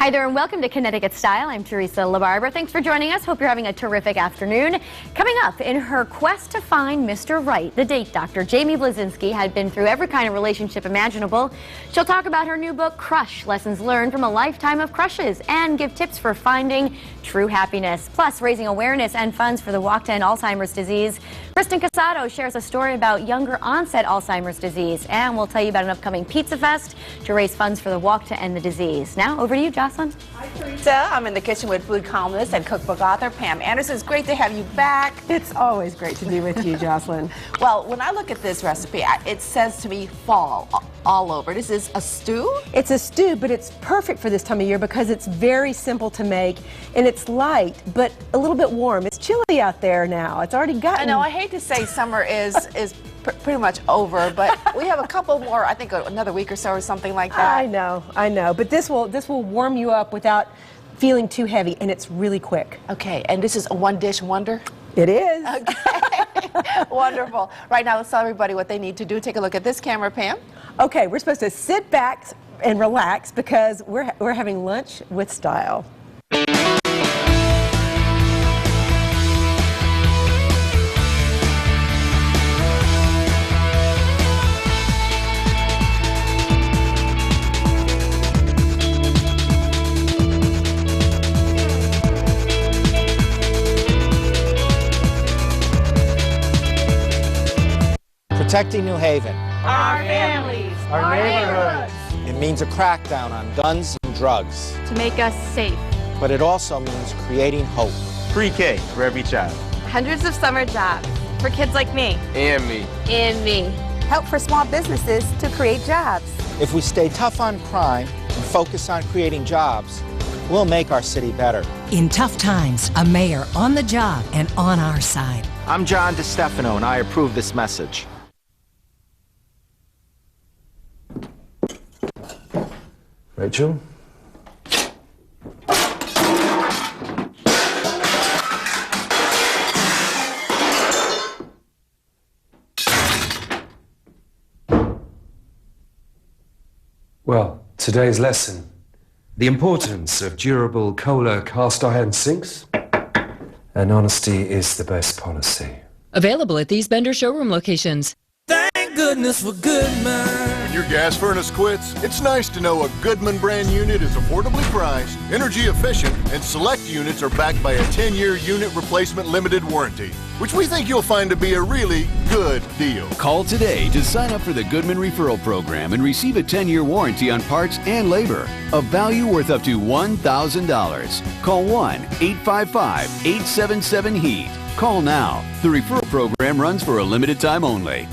Hi there and welcome to Connecticut Style. I'm Teresa LaBarbera. Thanks for joining us. Hope you're having a terrific afternoon. Coming up, in her quest to find Mr. Right, the date doctor, Jamie Blazinski had been through every kind of relationship imaginable. She'll talk about her new book, Crush, Lessons Learned from a Lifetime of Crushes, and give tips for finding true happiness. Plus, raising awareness and funds for the Walk to End Alzheimer's Disease. Kristen Casado shares a story about younger onset Alzheimer's disease, and we'll tell you about an upcoming Pizza Fest to raise funds for the Walk to End the Disease. Now, over to you, Jocelyn. Hi, Teresa. I'm in the kitchen with food columnist and cookbook author Pam Anderson. It's great to have you back. It's always great to be with you, Jocelyn. Well, when I look at this recipe, it says to me fall all over. This is a stew? It's a stew, but it's perfect for this time of year because it's very simple to make and it's light, but a little bit warm. It's chilly out there now. It's already gotten... I know, I hate to say summer is pretty much over, but we have a couple more, I think another week or so or something like that. I know, but this will warm you up without feeling too heavy, and it's really quick. Okay, and this is a one-dish wonder? It is. Okay, wonderful. Right now, let's tell everybody what they need to do. Take a look at this camera, Pam. Okay, we're supposed to sit back and relax because we're having lunch with style. Protecting New Haven. Our families. Our neighborhoods. It means a crackdown on guns and drugs. To make us safe. But it also means creating hope. Pre-K for every child. Hundreds of summer jobs for kids like me. And me. And me. Help for small businesses to create jobs. If we stay tough on crime and focus on creating jobs, we'll make our city better. In tough times, a mayor on the job and on our side. I'm John DeStefano, and I approve this message. Rachel? Well, today's lesson. The importance of durable Kohler cast iron sinks. And honesty is the best policy. Available at these Bender showroom locations. Thank goodness for Goodman. When your gas furnace quits, it's nice to know a Goodman brand unit is affordably priced, energy efficient, and select units are backed by a 10-year unit replacement limited warranty, which we think you'll find to be a really good deal. Call today to sign up for the Goodman Referral Program and receive a 10-year warranty on parts and labor, a value worth up to $1,000. Call 1-855-877-HEAT. Call now. The referral program runs for a limited time only.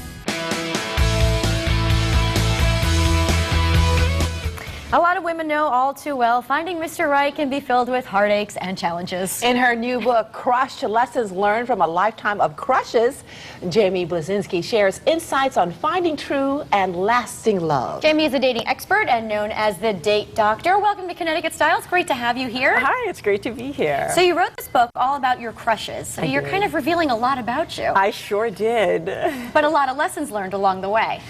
A lot of women know all too well finding Mr. Right can be filled with heartaches and challenges. In her new book, Crush, Lessons Learned from a Lifetime of Crushes, Jamie Blazinski shares insights on finding true and lasting love. Jamie is a dating expert and known as the Date Doctor. Welcome to Connecticut Style. It's great to have you here. Hi, it's great to be here. So you wrote this book all about your crushes. You're kind of revealing a lot about you. I sure did. But a lot of lessons learned along the way.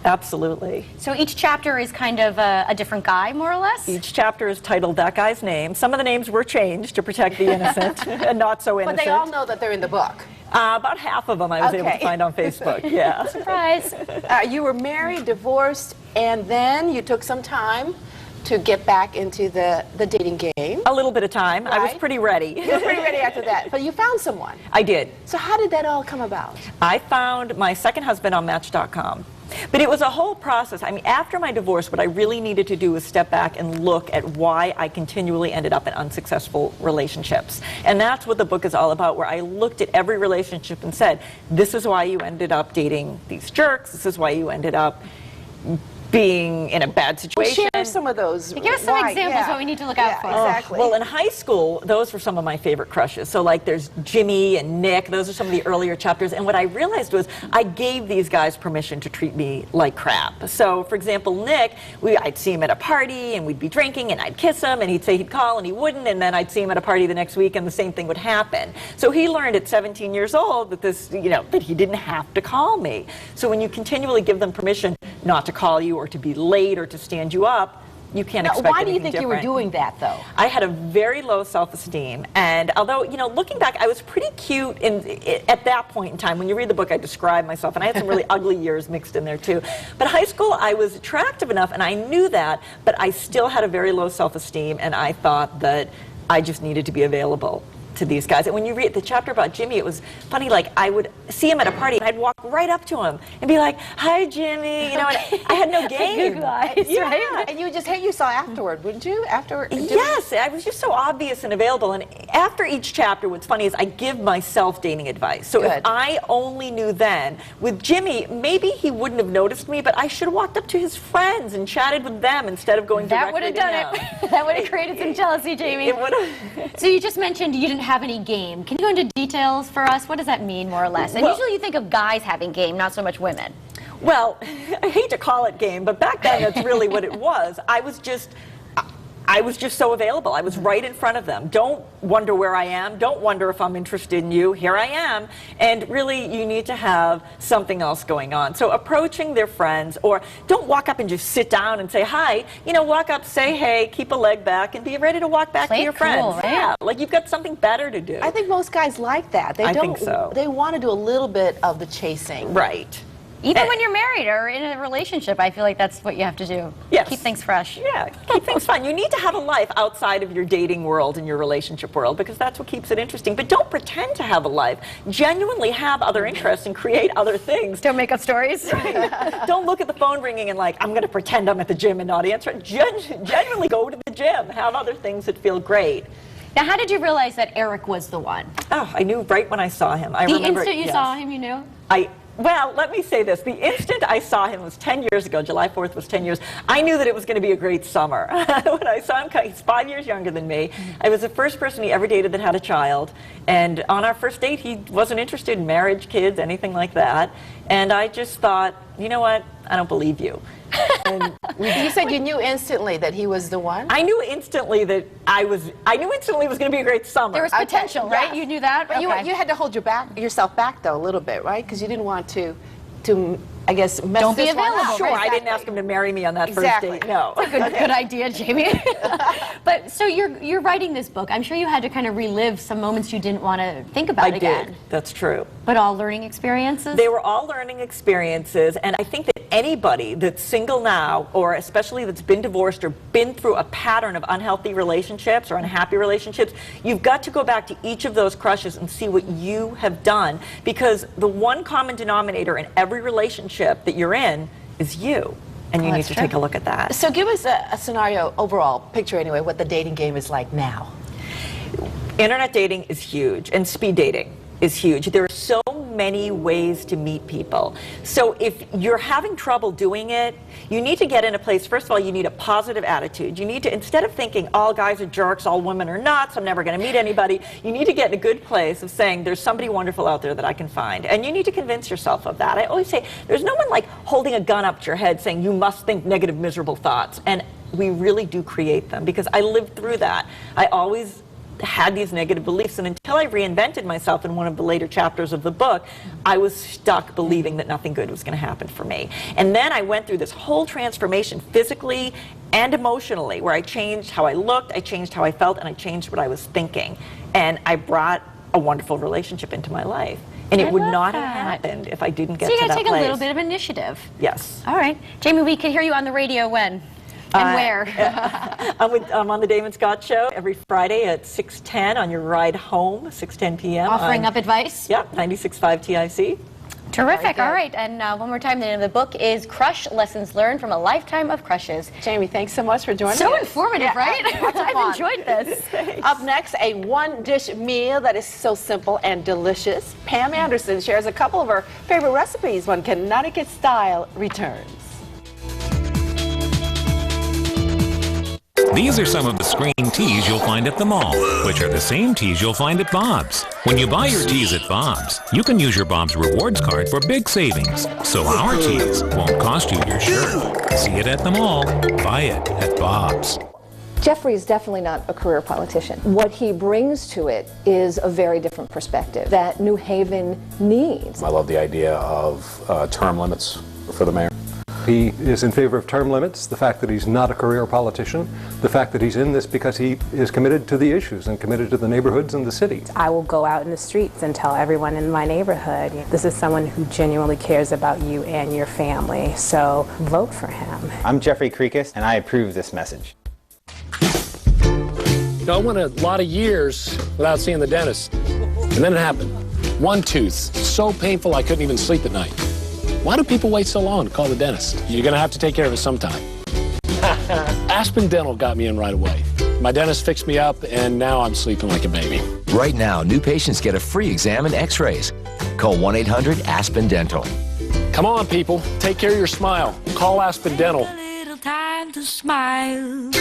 Absolutely. So each chapter is kind of a different guy, more or less? Each chapter is titled That Guy's Name. Some of the names were changed to protect the innocent and not so innocent. But they all know that they're in the book. About half of them I was able to find on Facebook, yeah. Surprise. You were married, divorced, and then you took some time to get back into the dating game. A little bit of time. Right? I was pretty ready. You were pretty ready after that. But you found someone. I did. So how did that all come about? I found my second husband on Match.com. But it was a whole process. I mean, after my divorce, what I really needed to do was step back and look at why I continually ended up in unsuccessful relationships. And that's what the book is all about, where I looked at every relationship and said, this is why you ended up dating these jerks. This is why you ended up being in a bad situation. Share some of those. Give us some examples what we need to look out for. Exactly. Well, in high school, those were some of my favorite crushes. So like there's Jimmy and Nick. Those are some of the earlier chapters. And what I realized was I gave these guys permission to treat me like crap. So for example, Nick, I'd see him at a party and we'd be drinking and I'd kiss him and he'd say he'd call and he wouldn't, and then I'd see him at a party the next week and the same thing would happen. So he learned at 17 years old that that he didn't have to call me. So when you continually give them permission not to call you or to be late or to stand you up, You can't Now, expect why do you anything think you were different. doing that, though? I had a very low self-esteem, and although, you know, looking back, I was pretty cute at that point in time. When you read the book, I describe myself, and I had some really ugly years mixed in there too. But high school, I was attractive enough, and I knew that, but I still had a very low self-esteem, and I thought that I just needed to be available to these guys. And when you read the chapter about Jimmy, it was funny, like I would see him at a party and I'd walk right up to him and be like, "Hi, Jimmy," you know, and I had no game. Good guys, yeah. right? And you would just hate yourself afterward, wouldn't you? Yes, I was just so obvious and available. And after each chapter, what's funny is I give myself dating advice. So if I only knew then, with Jimmy, maybe he wouldn't have noticed me, but I should have walked up to his friends and chatted with them instead of going That directly would have done it. That would have created some jealousy, Jamie. It would have. So you just mentioned you didn't have any game. Can you go into details for us? What does that mean, more or less? And usually you think of guys having game, not so much women. Well, I hate to call it game, but back then that's really what it was. I was just so available. I was right in front of them. Don't wonder where I am. Don't wonder if I'm interested in you. Here I am. And really, you need to have something else going on. So approaching their friends, or don't walk up and just sit down and say hi. You know, walk up, say hey, keep a leg back, and be ready to walk back to your friends. Right? Yeah, like you've got something better to do. I think most guys like that. I think so. They want to do a little bit of the chasing. Right. Even when you're married or in a relationship, I feel like that's what you have to do. Yes. Keep things fresh. Yeah, keep things fun. You need to have a life outside of your dating world and your relationship world, because that's what keeps it interesting. But don't pretend to have a life. Genuinely have other interests and create other things. Don't make up stories. Right. Don't look at the phone ringing and like, I'm going to pretend I'm at the gym and not answer it. Genuinely go to the gym. Have other things that feel great. Now, how did you realize that Eric was the one? Oh, I knew right when I saw him. I remember. The instant you saw him, you knew? Well, let me say this. The instant I saw him was 10 years ago. July 4th was 10 years. I knew that it was going to be a great summer. When I saw him, he's 5 years younger than me. I was the first person he ever dated that had a child. And on our first date, he wasn't interested in marriage, kids, anything like that. And I just thought, you know what? I don't believe you. And you said you knew instantly that he was the one? I knew instantly that I knew instantly it was going to be a great summer. There was potential, right? Yes. You knew that? But you had to hold yourself back, though, a little bit, right? Because you didn't want to, I guess, mess Don't be this one available. up. Sure, I didn't ask him to marry me on that first date. No. That's a good idea, Jamie. But so you're writing this book. I'm sure you had to kind of relive some moments you didn't want to think about again. I did. That's true. But all learning experiences? They were all learning experiences, and I think that anybody that's single now, or especially that's been divorced or been through a pattern of unhealthy relationships or unhappy relationships, you've got to go back to each of those crushes and see what you have done, because the one common denominator in every relationship that you're in is you. And you need to take a look at that. So give us a scenario, overall picture anyway, what the dating game is like now. Internet dating is huge, and speed dating is huge. There are so many ways to meet people. So if you're having trouble doing it, you need to get in a place, first of all, you need a positive attitude. You need to, instead of thinking all guys are jerks, all women are nuts, I'm never going to meet anybody, you need to get in a good place of saying there's somebody wonderful out there that I can find. And you need to convince yourself of that. I always say there's no one like holding a gun up to your head saying you must think negative, miserable thoughts. And we really do create them, because I lived through that. I always had these negative beliefs, and until I reinvented myself in one of the later chapters of the book, I was stuck believing that nothing good was going to happen for me. And then I went through this whole transformation, physically and emotionally, where I changed how I looked, I changed how I felt, and I changed what I was thinking. And I brought a wonderful relationship into my life. And it would not have happened if I didn't get to that place. So you got to take a little bit of initiative. Yes. All right. Jamie, we can hear you on the radio when? And where? I'm on the Dave and Scott Show every Friday at 6:10 on your ride home, 6:10 p.m. Offering up advice? Yep, 96.5 TIC. Terrific. All right. And one more time, the name of the book is Crush Lessons Learned from a Lifetime of Crushes. Jamie, thanks so much for joining us. So informative, right? I've enjoyed this. Up next, a one-dish meal that is so simple and delicious. Pam Anderson shares a couple of her favorite recipes when Connecticut Style returns. These are some of the screen teas you'll find at the mall, which are the same teas you'll find at Bob's. When you buy your teas at Bob's, you can use your Bob's Rewards card for big savings. So our teas won't cost you your shirt. See it at the mall. Buy it at Bob's. Jeffrey is definitely not a career politician. What he brings to it is a very different perspective that New Haven needs. I love the idea of term limits for the mayor. He is in favor of term limits, the fact that he's not a career politician, the fact that he's in this because he is committed to the issues and committed to the neighborhoods and the city. I will go out in the streets and tell everyone in my neighborhood, this is someone who genuinely cares about you and your family, so vote for him. I'm Jeffrey Kreekis, and I approve this message. I went a lot of years without seeing the dentist, and then it happened. One tooth, so painful I couldn't even sleep at night. Why do people wait so long to call the dentist? You're going to have to take care of it sometime. Aspen Dental got me in right away. My dentist fixed me up, and now I'm sleeping like a baby. Right now, new patients get a free exam and x-rays. Call 1-800-ASPEN-DENTAL. Come on, people. Take care of your smile. Call Aspen Dental. Time to smile.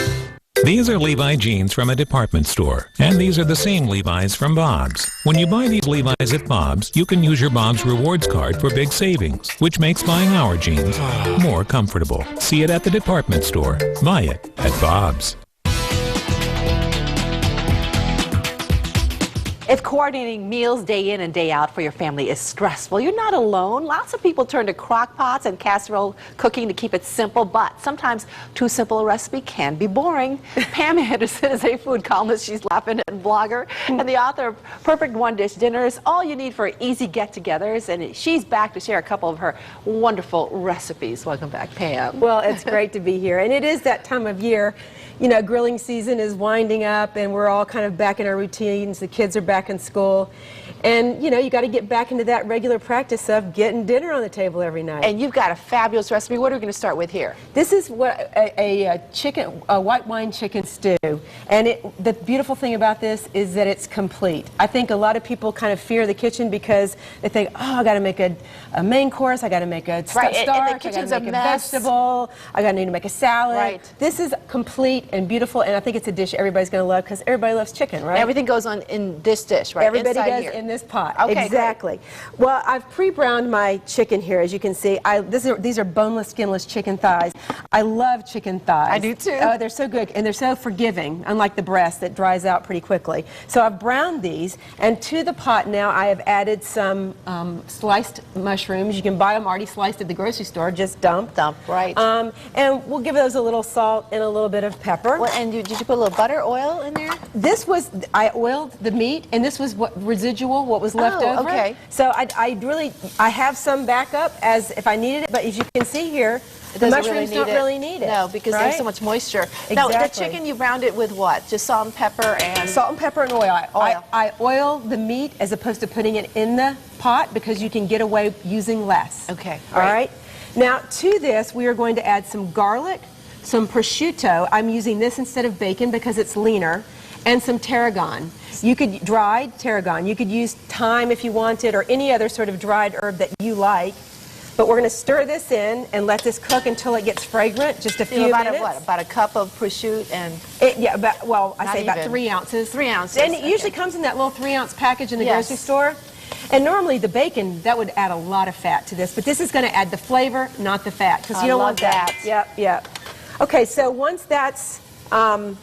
These are Levi jeans from a department store, and these are the same Levi's from Bob's. When you buy these Levi's at Bob's, you can use your Bob's Rewards card for big savings, which makes buying our jeans more comfortable. See it at the department store. Buy it at Bob's. If coordinating meals day in and day out for your family is stressful, you're not alone. Lots of people turn to crock pots and casserole cooking to keep it simple, but sometimes too simple a recipe can be boring. Pam Anderson is a food columnist, she's laughing and blogger, and the author of Perfect One-Dish Dinners, all you need for easy get-togethers, and she's back to share a couple of her wonderful recipes. Welcome back, Pam. Well, it's great to be here, and it is that time of year. You know, grilling season is winding up, and we're all kind of back in our routines. The kids are back in school, and you know, you got to get back into that regular practice of getting dinner on the table every night. And you've got a fabulous recipe. What are we going to start with here? This is what a white wine chicken stew, and the beautiful thing about this is that it's complete. I think a lot of people kind of fear the kitchen because they think, oh, I got to make a main course, I got to make a starch, and the kitchen's I got to make a a vegetable, I got to need to make a salad. Right. This is complete and beautiful, and I think it's a dish everybody's going to love because everybody loves chicken, right? Everything goes on in this dish, right? Everybody Inside does here. in this pot. Okay, exactly. Great. Well, I've pre-browned my chicken here, as you can see. These are boneless, skinless chicken thighs. I love chicken thighs. I do too. Oh, they're so good, and they're so forgiving, unlike the breast that dries out pretty quickly. So I've browned these, and to the pot now I have added some sliced mushrooms. You can buy them already sliced at the grocery store. Just dump. Right. And we'll give those a little salt and a little bit of pepper. Well, and did you put a little butter, oil in there? This was, I oiled the meat, and this was what residual, what was left over. Okay. So I have some backup as if I needed it, but as you can see here, the mushrooms don't really need it. No, because there's so much moisture. Exactly. Now, the chicken, you browned it with what? Just salt and pepper and... Salt and pepper and oil. I oil the meat as opposed to putting it in the pot because you can get away using less. Okay. All right. Now, to this, we are going to add some garlic, some prosciutto. I'm using this instead of bacon because it's leaner, and some tarragon. You could dried tarragon. You could use thyme if you wanted, or any other sort of dried herb that you like. But we're going to stir this in and let this cook until it gets fragrant, just a few minutes. About a cup of prosciutto and... I say about 3 ounces. 3 ounces. And it usually comes in that little 3-ounce package in the grocery store. And normally the bacon, that would add a lot of fat to this, but this is going to add the flavor, not the fat, because you don't want that. Yep. Okay, so once that's good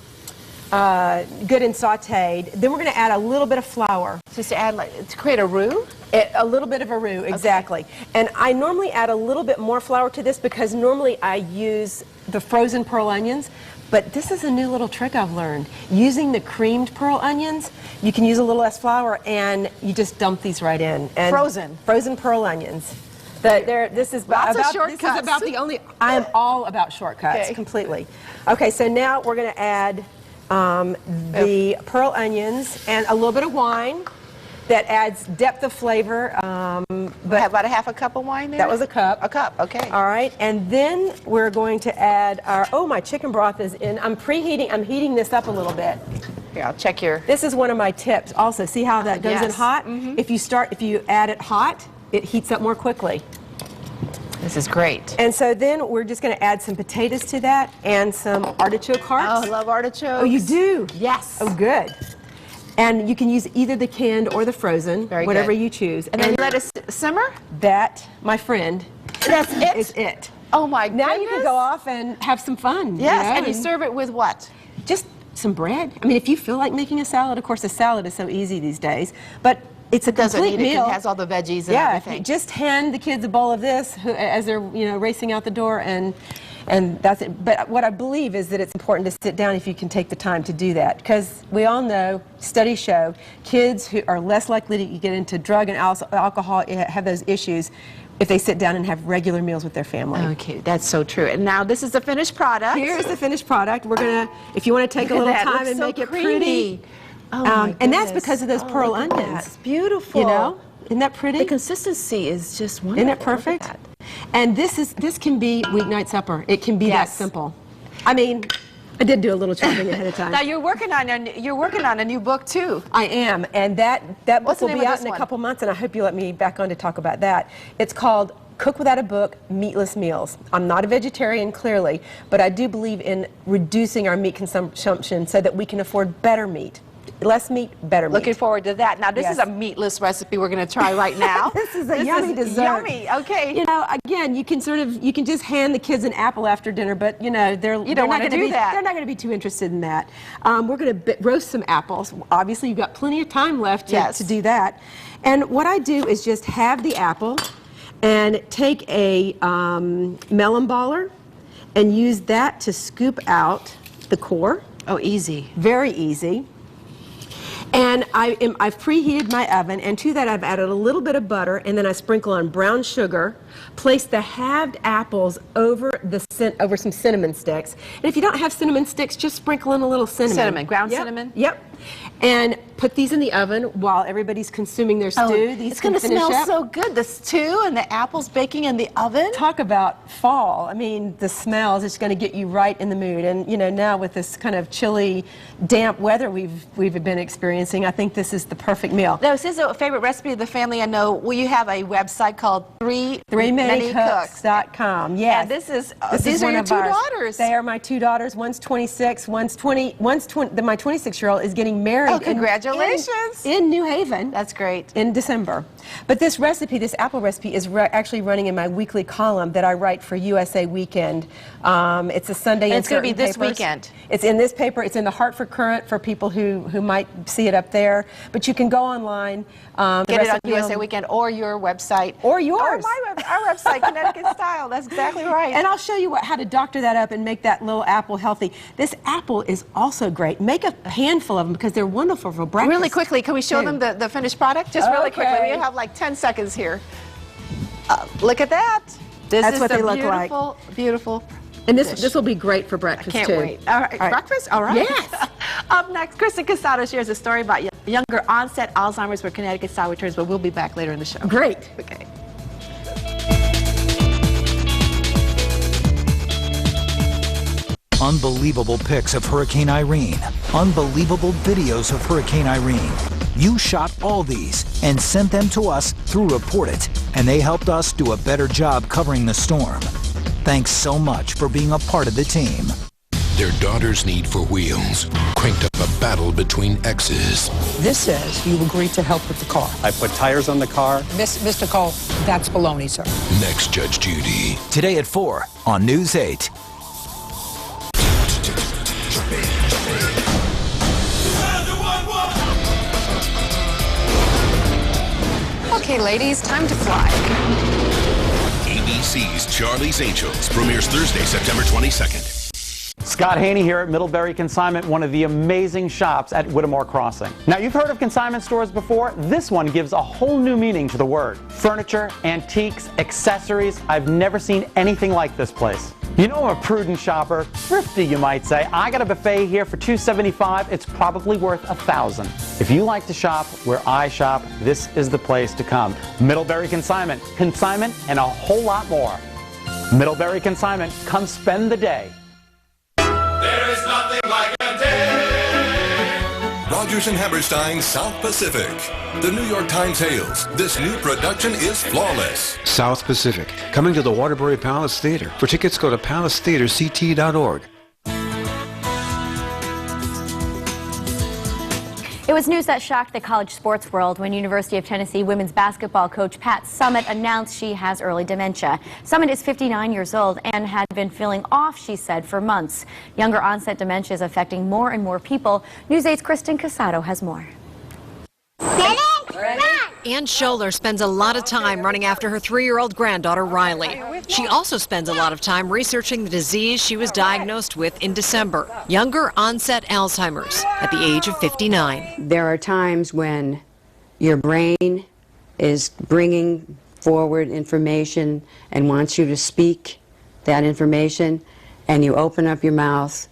and sautéed, then we're going to add a little bit of flour. Just to add, to create a roux? A little bit of a roux, exactly. Okay. And I normally add a little bit more flour to this because normally I use the frozen pearl onions, but this is a new little trick I've learned. Using the creamed pearl onions, you can use a little less flour and you just dump these right in. And frozen pearl onions. This is about the only. I am all about shortcuts, completely. Okay, so now we're going to add the pearl onions and a little bit of wine. That adds depth of flavor. But about a half a cup of wine there? That was a cup. A cup, okay. All right, and then we're going to add our, my chicken broth is in. I'm heating this up a little bit. Here, I'll check your... This is one of my tips also. See how that goes in hot? Mm-hmm. If you add it hot, it heats up more quickly. This is great. And so then we're just going to add some potatoes to that and some artichoke hearts. Oh, I love artichokes. Oh, you do? Yes. Oh, good. And you can use either the canned or the frozen, whatever you choose. And then you let it simmer? That, my friend, that's it? Is it. Oh my goodness. Now you can go off and have some fun. Yes, you know, and you serve it with what? Just some bread. I mean, if you feel like making a salad, of course a salad is so easy these days, but It's a doesn't complete need it. meal. It has all the veggies and yeah, everything. Just hand the kids a bowl of this as they're racing out the door, and that's it. But what I believe is that it's important to sit down if you can take the time to do that, because we all know, studies show, kids who are less likely to get into drug and alcohol, have those issues, if they sit down and have regular meals with their family. Okay, that's so true. And now this is the finished product. Here's the finished product. We're gonna, if you want to take a little time and make it pretty. Oh my and that's goodness. because of those pearl onions. It's beautiful. You know, isn't that pretty? The consistency is just wonderful. Isn't it perfect? And this can be weeknight supper. It can be that simple. I mean, I did do a little chopping ahead of time. Now you're working on a new book too. I am, and that book will be out in a one? couple months, and I hope you let me back on to talk about that. It's called Cook Without a Book, Meatless Meals. I'm not a vegetarian, clearly, but I do believe in reducing our meat consumption so that we can afford better meat. Less meat, better meat. Looking forward to that. Now, this is a meatless recipe we're going to try right now. This is a yummy dessert. Yummy, okay. You know, again, you can just hand the kids an apple after dinner, but you know, they're not going to be too interested in that. We're going to roast some apples. Obviously, you've got plenty of time left to do that. And what I do is just have the apple and take a melon baller and use that to scoop out the core. Oh, easy. Very easy. And I've preheated my oven, and to that I've added a little bit of butter, and then I sprinkle on brown sugar, place the halved apples over some cinnamon sticks. And if you don't have cinnamon sticks, just sprinkle in a little cinnamon. Cinnamon, ground cinnamon? Yep. And put these in the oven while everybody's consuming their stew. It's going to smell so good, the stew and the apples baking in the oven. Talk about fall. I mean, the smells, it's going to get you right in the mood. And you know, now with this kind of chilly, damp weather we've been experiencing, I think this is the perfect meal. Now, this is a favorite recipe of the family. I know you have a website called 3minutecooks.com. Yes. And these are your two daughters. They are my two daughters. One's 26, one's 20. My 26-year-old is getting married. Oh, congratulations. In New Haven. That's great. In December. But this recipe, this apple recipe, is actually running in my weekly column that I write for USA Weekend. It's a Sunday in it's going to be this papers. weekend. It's in this paper. It's in the Hartford Courant for people who might see it up there. But you can go online. Get it on USA Weekend or your website. Or yours. Or our website, Connecticut Style. That's exactly right. And I'll show you how to doctor that up and make that little apple healthy. This apple is also great. Make a handful of them because they're wonderful for breakfast. Really quickly, can we show them the finished product? Just really quickly. We have like 10 seconds here. Look at that. That's what they look like. Beautiful. And this will be great for breakfast, I can't wait. All right. Breakfast? All right. Yes. Up next, Kristen Casado shares a story about younger onset Alzheimer's where Connecticut Style returns, but we'll be back later in the show. Great. Okay. Unbelievable pics of Hurricane Irene. Unbelievable videos of Hurricane Irene. You shot all these and sent them to us through Report It, and they helped us do a better job covering the storm. Thanks so much for being a part of the team. Their daughter's need for wheels cranked up a battle between exes. This says you agreed to help with the car. I put tires on the car. Mr. Cole, that's baloney, sir. Next, Judge Judy. Today at 4 on News 8. Okay, ladies, time to fly. ABC's Charlie's Angels premieres Thursday, September 22nd. Scott Haney here at Middlebury Consignment, one of the amazing shops at Whittemore Crossing. Now, you've heard of consignment stores before. This one gives a whole new meaning to the word. Furniture, antiques, accessories. I've never seen anything like this place. You know I'm a prudent shopper, thrifty you might say. I got a buffet here for $275. It's probably worth $1,000. If you like to shop where I shop, this is the place to come. Middlebury Consignment and a whole lot more. Middlebury Consignment, come spend the day. There is nothing like a day. Rogers and Hammerstein's South Pacific. The New York Times hails, this new production is flawless. South Pacific, coming to the Waterbury Palace Theater. For tickets, go to palacetheaterct.org. It was news that shocked the college sports world when University of Tennessee women's basketball coach Pat Summitt announced she has early dementia. Summitt is 59 years old and had been feeling off, she said, for months. Younger onset dementia is affecting more and more people. News 8's Kristen Casado has more. Ready? Run! Ann Scholler spends a lot of time running after her 3-year-old granddaughter, Riley. She also spends a lot of time researching the disease she was diagnosed with in December, younger onset Alzheimer's, at the age of 59. There are times when your brain is bringing forward information and wants you to speak that information, and you open up your mouth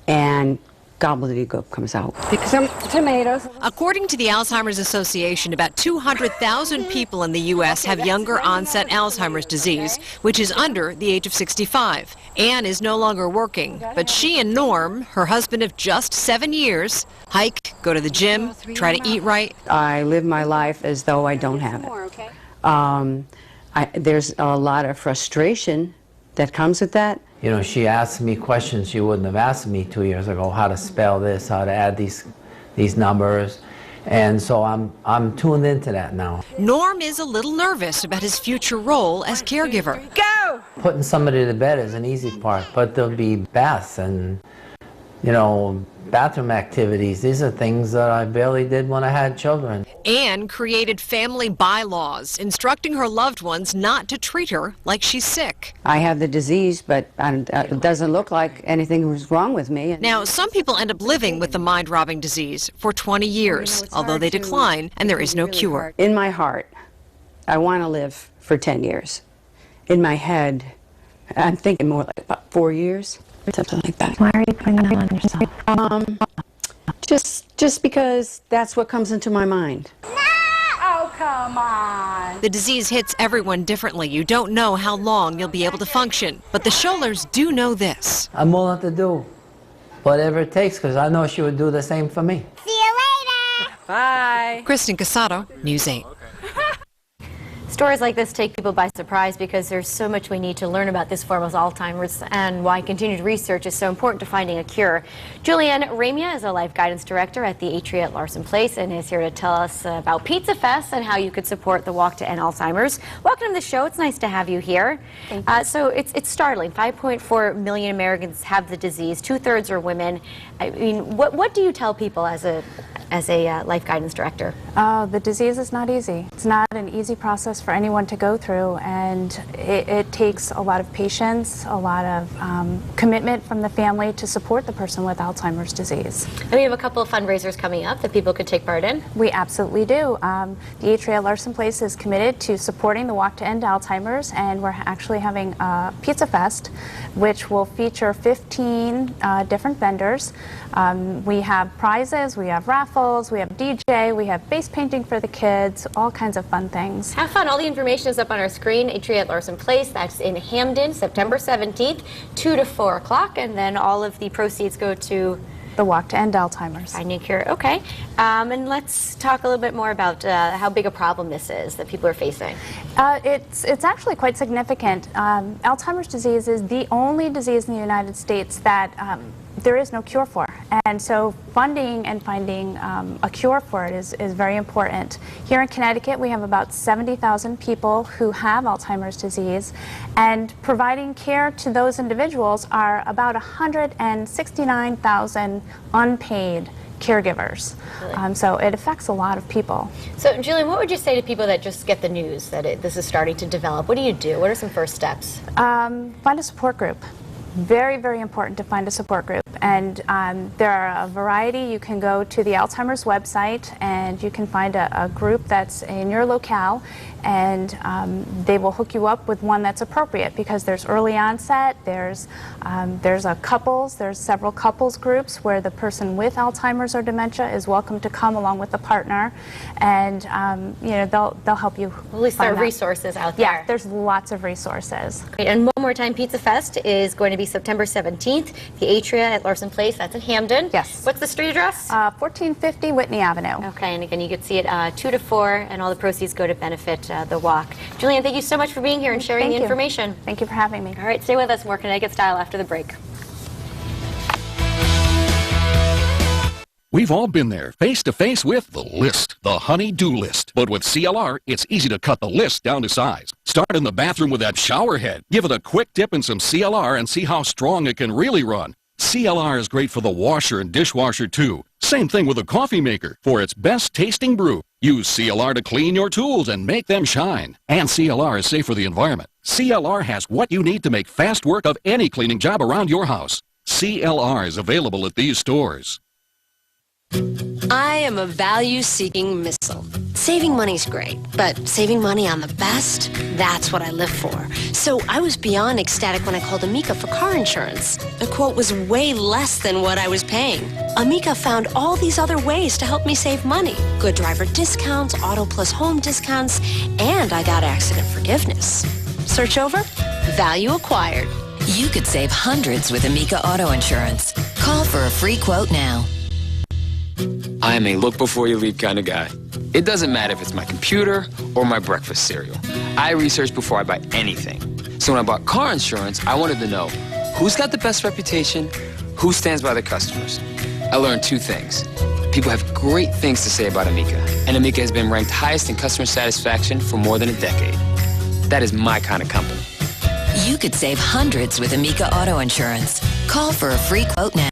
and gobbledygook comes out. Some tomatoes. According to the Alzheimer's Association, about 200,000 people in the U.S. have younger onset Alzheimer's disease, which is under the age of 65. Ann is no longer working, but she and Norm, her husband of just 7 years, hike, go to the gym, try to eat right. I live my life as though I don't have it. There's a lot of frustration that comes with that. You know, she asked me questions she wouldn't have asked me 2 years ago, how to spell this, how to add these numbers. And so I'm tuned into that now. Norm is a little nervous about his future role as caregiver. Go! Putting somebody to bed is an easy part, but there'll be baths and, you know, bathroom activities. These are things that I barely did when I had children. Ann created family bylaws, instructing her loved ones not to treat her like she's sick. I have the disease, but it doesn't look like anything was wrong with me. Now, some people end up living with the mind-robbing disease for 20 years, although they decline and there is no cure. In my heart, I want to live for 10 years. In my head, I'm thinking more like about 4 years. Something like that. Why are you putting that on yourself? Just because that's what comes into my mind. Oh, come on. The disease hits everyone differently. You don't know how long you'll be able to function. But the Schollers do know this. I'm willing to do whatever it takes because I know she would do the same for me. See you later. Bye. Kristen Casado, News 8. Stories like this take people by surprise because there's so much we need to learn about this form of Alzheimer's and why continued research is so important to finding a cure. Julianne Ramia is a life guidance director at the Atria at Larson Place and is here to tell us about Pizza Fest and how you could support the Walk to End Alzheimer's. Welcome to the show. It's nice to have you here. Thank you. So it's startling. 5.4 million Americans have the disease. 2/3 are women. I mean, what do you tell people as a life guidance director? The disease is not easy. It's not an easy process for anyone to go through, and it takes a lot of patience, a lot of commitment from the family to support the person with Alzheimer's disease. And we have a couple of fundraisers coming up that people could take part in. We absolutely do. The Atria Larson Place is committed to supporting the Walk to End Alzheimer's, and we're actually having a Pizza Fest, which will feature 15 different vendors. We have prizes, we have raffles, we have DJ, we have face painting for the kids, all kinds of fun things. Have fun. All the information is up on our screen. Atria at Larson Place. That's in Hamden, September 17th, 2 to 4 o'clock, and then all of the proceeds go to the Walk to End Alzheimer's. Finding a cure. Okay. And let's talk a little bit more about how big a problem this is that people are facing. It's actually quite significant. Alzheimer's disease is the only disease in the United States that there is no cure for. And so funding and finding a cure for it is very important. Here in Connecticut, we have about 70,000 people who have Alzheimer's disease, and providing care to those individuals are about 169,000 unpaid caregivers. Really? So it affects a lot of people. So, Julian, what would you say to people that just get the news that this is starting to develop? What do you do? What are some first steps? Find a support group. Very, very important to find a support group. And there are a variety. You can go to the Alzheimer's website and you can find a group that's in your locale, and they will hook you up with one that's appropriate, because there's early onset, there's several couples groups where the person with Alzheimer's or dementia is welcome to come along with a partner, and you know, they'll help you. At least there are resources out there. Yeah, there's lots of resources. Great. And one more time, Pizza Fest is going to be September 17th, the Atria at Larson Place. That's in Hamden. Yes. What's the street address? 1450 Whitney Avenue. Okay, and again, you can see it 2 to 4, and all the proceeds go to benefit the walk. Julian, thank you so much for being here and sharing the information. Thank you for having me. All right, stay with us. More Connecticut Style after the break. We've all been there, face to face with the list, the honey-do list. But with CLR, it's easy to cut the list down to size. Start in the bathroom with that shower head. Give it a quick dip in some CLR and see how strong it can really run. CLR is great for the washer and dishwasher too. Same thing with a coffee maker. For its best tasting brew, use CLR to clean your tools and make them shine. And CLR is safe for the environment. CLR has what you need to make fast work of any cleaning job around your house. CLR is available at these stores. I am a value-seeking missile. Saving money's great, but saving money on the best, that's what I live for. So I was beyond ecstatic when I called Amica for car insurance. The quote was way less than what I was paying. Amica found all these other ways to help me save money. Good driver discounts, auto plus home discounts, and I got accident forgiveness. Search over? Value acquired. You could save hundreds with Amica Auto Insurance. Call for a free quote now. I am a look-before-you-leave kind of guy. It doesn't matter if it's my computer or my breakfast cereal. I research before I buy anything. So when I bought car insurance, I wanted to know who's got the best reputation, who stands by their customers. I learned two things. People have great things to say about Amica, and Amica has been ranked highest in customer satisfaction for more than a decade. That is my kind of company. You could save hundreds with Amica Auto Insurance. Call for a free quote now.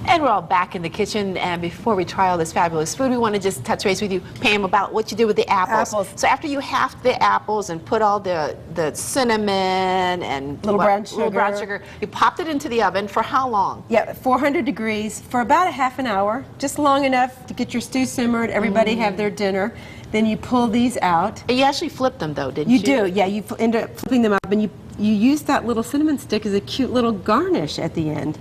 And we're all back in the kitchen, and before we try all this fabulous food, we want to just touch base with you, Pam, about what you did with the apples. So after you halved the apples and put all the cinnamon and little brown sugar, you popped it into the oven for how long? Yeah, 400 degrees for about a half an hour, just long enough to get your stew simmered, everybody have their dinner. Then you pull these out. And you actually flip them though, didn't you? You do, yeah. You end up flipping them up, and you use that little cinnamon stick as a cute little garnish at the end.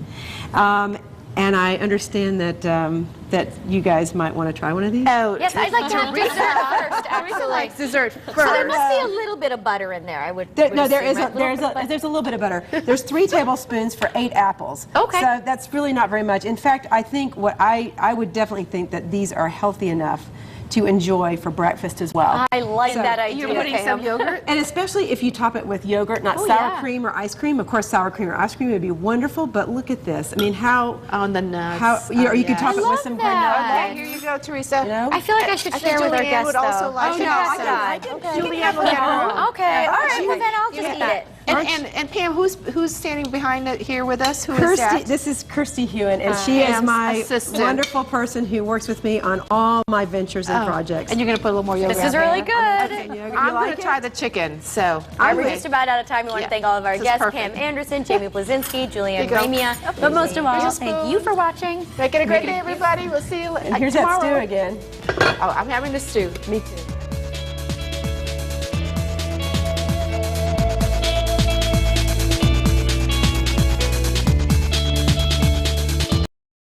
And I understand that that you guys might want to try one of these. Oh, yes, I'd like to have dessert first. Actually, likes dessert first. So there must be a little bit of butter in there. I would. No, assume, there's right? a little bit of butter. There's 3 tablespoons for 8 apples. Okay. So that's really not very much. In fact, I think I would definitely think that these are healthy enough to enjoy for breakfast as well. I like that idea. You're putting some yogurt? And especially if you top it with yogurt, not sour cream or ice cream. Of course, sour cream or ice cream would be wonderful, but look at this. I mean, how... On the nuts. How, you can top it with some granola. Okay, here you go, Teresa. You know? I feel like I should share with our guests, would also though. like to I can Julianne will get her own. Okay, all right, well then I'll just eat it. And Pam, who's standing behind it here with us? Who is Kirsty, that? this is Kirsty Hewen, and she is my assistant. wonderful person who works with me on all my ventures and projects. And you're going to put a little more yogurt. This is really good. I'm going to try the chicken. So we're just about out of time. We want to thank all of our guests, Pam Anderson, Jamie Blazinski, Julianne Ramia. But most of all, thank you for watching. Make it a great day, everybody. We'll see you and here's tomorrow. that stew again. Oh, I'm having the stew. Me too.